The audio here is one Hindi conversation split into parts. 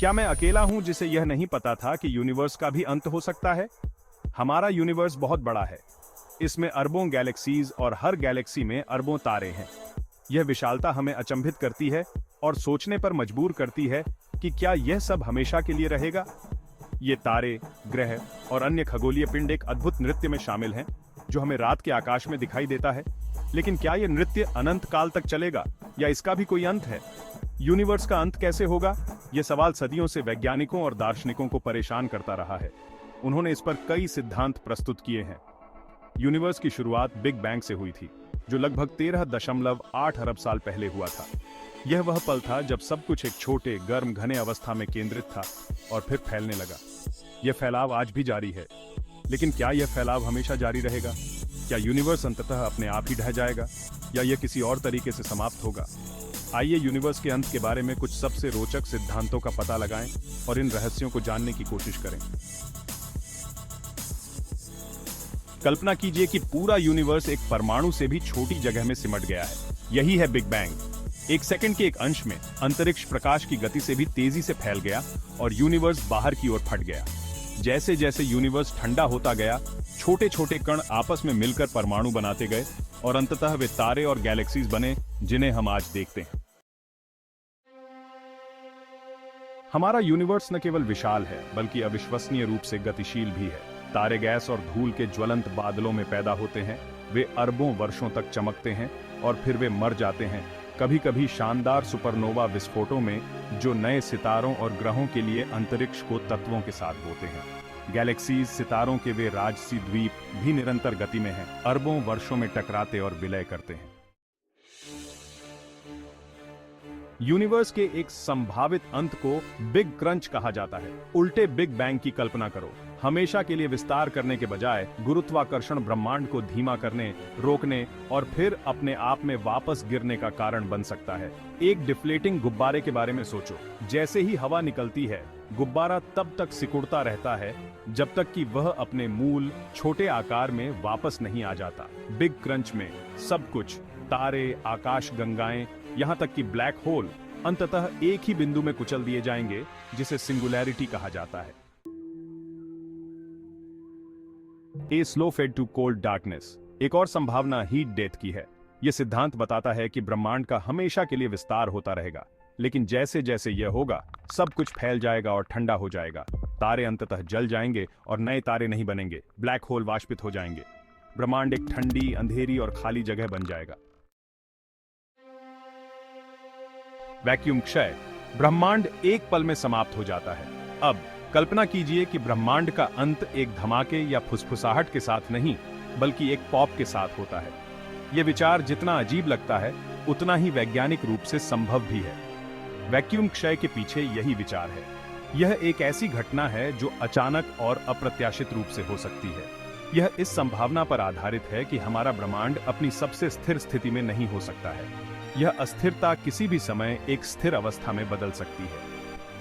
क्या मैं अकेला हूं जिसे यह नहीं पता था कि यूनिवर्स का भी अंत हो सकता है? हमारा यूनिवर्स बहुत बड़ा है। इसमें अरबों गैलेक्सीज और हर गैलेक्सी में अरबों तारे हैं। यह विशालता हमें अचंभित करती है और सोचने पर मजबूर करती है कि क्या यह सब हमेशा के लिए रहेगा? ये तारे, ग्रह और अन्य खगोलीय पिंड एक अद्भुत नृत्य में शामिल हैं, जो हमें रात के आकाश में दिखाई देता है। लेकिन क्या यह नृत्य अनंत काल तक चलेगा या इसका भी कोई अंत है? यूनिवर्स का अंत कैसे होगा? यह सवाल सदियों से वैज्ञानिकों और दार्शनिकों को परेशान करता रहा है। उन्होंने इस पर कई सिद्धांत प्रस्तुत किए हैं। यूनिवर्स की शुरुआत बिग बैंग से हुई थी, जो लगभग 13.8 अरब साल पहले हुआ था। यह वह पल था जब सब कुछ एक छोटे, गर्म, घने अवस्था में केंद्रित था और फिर फैलने लगा। यह फैलाव आज भी जारी है। लेकिन क्या यह फैलाव हमेशा जारी रहेगा? क्या यूनिवर्स अंततः अपने आप ही ढह जाएगा या यह किसी और तरीके से समाप्त होगा? आइए यूनिवर्स के अंत के बारे में कुछ सबसे रोचक सिद्धांतों का पता लगाएं और इन रहस्यों को जानने की कोशिश करें। कल्पना कीजिए कि पूरा यूनिवर्स एक परमाणु से भी छोटी जगह में सिमट गया है। यही है बिग बैंग। एक सेकंड के एक अंश में अंतरिक्ष प्रकाश की गति से भी तेजी से फैल गया और यूनिवर्स बाहर की ओर फट गया। जैसे जैसे यूनिवर्स ठंडा होता गया, छोटे छोटे कण आपस में मिलकर परमाणु बनाते गए और अंततः वे तारे और गैलेक्सीज बने जिन्हें हम आज देखते हैं। हमारा यूनिवर्स न केवल विशाल है बल्कि अविश्वसनीय रूप से गतिशील भी है। तारे गैस और धूल के ज्वलंत बादलों में पैदा होते हैं। वे अरबों वर्षों तक चमकते हैं और फिर वे मर जाते हैं, कभी कभी शानदार सुपरनोवा विस्फोटों में, जो नए सितारों और ग्रहों के लिए अंतरिक्ष को तत्वों के साथ बोते हैं। गैलेक्सीज, सितारों के वे राजसी द्वीप भी निरंतर गति में हैं, अरबों वर्षों में टकराते और विलय करते हैं। यूनिवर्स के एक संभावित अंत को बिग क्रंच कहा जाता है। उल्टे बिग बैंग की कल्पना करो। हमेशा के लिए विस्तार करने के बजाय गुरुत्वाकर्षण ब्रह्मांड को धीमा करने, रोकने और फिर अपने आप में वापस गिरने का कारण बन सकता है। एक डिफ्लेटिंग गुब्बारे के बारे में सोचो। जैसे ही हवा निकलती है, गुब्बारा तब तक सिकुड़ता रहता है जब तक कि वह अपने मूल छोटे आकार में वापस नहीं आ जाता। बिग क्रंच में सब कुछ, तारे, आकाश गंगाएं, यहाँ तक कि ब्लैक होल, अंततः एक ही बिंदु में कुचल दिए जाएंगे, जिसे सिंगुलैरिटी कहा जाता है। A slow fade to cold darkness. एक और संभावना हीट डेथ की है। यह सिद्धांत बताता है कि ब्रह्मांड का हमेशा के लिए विस्तार होता रहेगा, लेकिन जैसे जैसे यह होगा, सब कुछ फैल जाएगा और ठंडा हो जाएगा। तारे अंततः जल जाएंगे और नए तारे नहीं बनेंगे। ब्लैक होल वाष्पित हो जाएंगे। ब्रह्मांड एक ठंडी, अंधेरी और खाली जगह बन जाएगा। वैक्यूम क्षय। ब्रह्मांड एक पल में समाप्त हो जाता है। अब कल्पना कीजिए कि ब्रह्मांड का अंत एक धमाके या फुसफुसाहट के साथ नहीं, बल्कि एक पॉप के साथ होता है। यह विचार जितना अजीब लगता है, उतना ही वैज्ञानिक रूप से संभव भी है। वैक्यूम क्षय के पीछे यही विचार है। यह एक ऐसी घटना है जो अचानक और अप्रत्याशित रूप से हो सकती है। यह इस संभावना पर आधारित है कि हमारा ब्रह्मांड अपनी सबसे स्थिर स्थिति में नहीं हो सकता है। यह अस्थिरता किसी भी समय एक स्थिर अवस्था में बदल सकती है।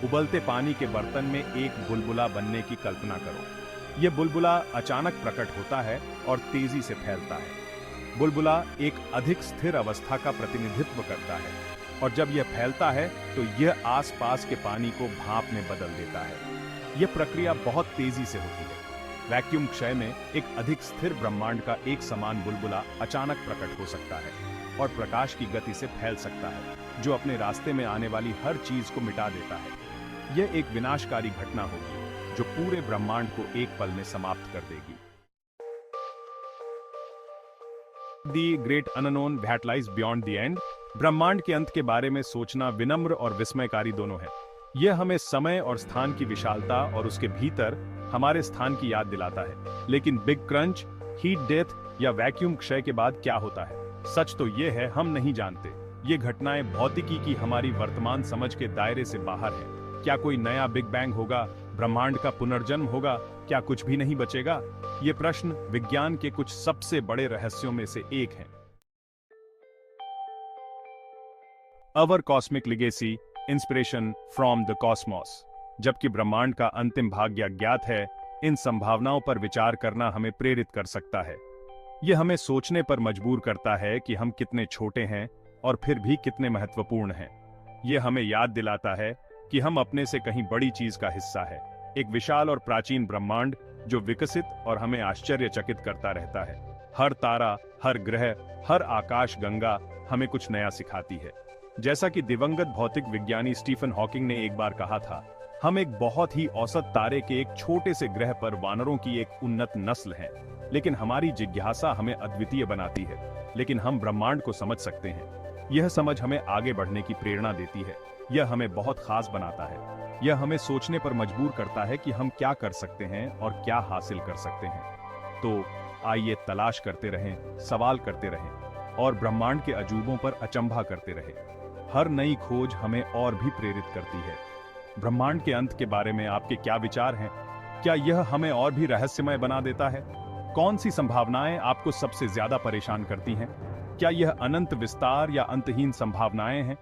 उबलते पानी के बर्तन में एक बुलबुला बनने की कल्पना करो। यह बुलबुला अचानक प्रकट होता है और तेजी से फैलता है। बुलबुला एक अधिक स्थिर अवस्था का प्रतिनिधित्व करता है और जब यह फैलता है तो यह आसपास के पानी को भाप में बदल देता है। यह प्रक्रिया बहुत तेजी से होती है। वैक्यूम क्षय में एक अधिक स्थिर ब्रह्मांड का एक समान बुलबुला अचानक प्रकट हो सकता है और प्रकाश की गति से फैल सकता है, जो अपने रास्ते में आने वाली हर चीज को मिटा देता है। यह एक विनाशकारी घटना होगी जो पूरे ब्रह्मांड को एक पल में समाप्त कर देगी। The great unknown that lies beyond the end. ब्रह्मांड के अंत के बारे में सोचना विनम्र और विस्मयकारी दोनों है। यह हमें समय और स्थान की विशालता और उसके भीतर हमारे स्थान की याद दिलाता है। लेकिन बिग क्रंच, हीट डेथ या वैक्यूम क्षय के बाद क्या होता है? सच तो यह है, हम नहीं जानते। ये घटनाएं भौतिकी की हमारी वर्तमान समझ के दायरे से बाहर है। क्या कोई नया बिग बैंग होगा? ब्रह्मांड का पुनर्जन्म होगा? क्या कुछ भी नहीं बचेगा? ये प्रश्न विज्ञान के कुछ सबसे बड़े रहस्यों में से एक है। Our cosmic legacy, inspiration from the cosmos. जबकि ब्रह्मांड का अंतिम भाग्य अज्ञात है, इन संभावनाओं पर विचार करना हमें प्रेरित कर सकता है। यह हमें सोचने पर मजबूर करता है कि हम कितने छोटे हैं और फिर भी कितने महत्वपूर्ण हैं। यह हमें याद दिलाता है कि हम अपने से कहीं बड़ी चीज का हिस्सा है, एक विशाल और प्राचीन ब्रह्मांड जो विकसित और हमें आश्चर्यचकित करता रहता है। हर तारा, हर ग्रह, हर आकाश गंगा हमें कुछ नया सिखाती है। जैसा कि दिवंगत भौतिक विज्ञानी स्टीफन हॉकिंग ने एक बार कहा था, हम एक बहुत ही औसत तारे के एक छोटे से ग्रह पर वानरों की एक उन्नत नस्ल हैं, लेकिन हमारी जिज्ञासा हमें अद्वितीय बनाती है। लेकिन हम ब्रह्मांड को समझ सकते हैं। यह समझ हमें आगे बढ़ने की प्रेरणा देती है। यह हमें बहुत खास बनाता है। यह हमें सोचने पर मजबूर करता है कि हम क्या कर सकते हैं और क्या हासिल कर सकते हैं। तो आइए तलाश करते रहें, सवाल करते रहें और ब्रह्मांड के अजूबों पर अचंभा करते रहें। हर नई खोज हमें और भी प्रेरित करती है। ब्रह्मांड के अंत के बारे में आपके क्या विचार हैं? क्या यह हमें और भी रहस्यमय बना देता है? कौन सी संभावनाएं आपको सबसे ज्यादा परेशान करती हैं? क्या यह अनंत विस्तार या अंतहीन संभावनाएं हैं?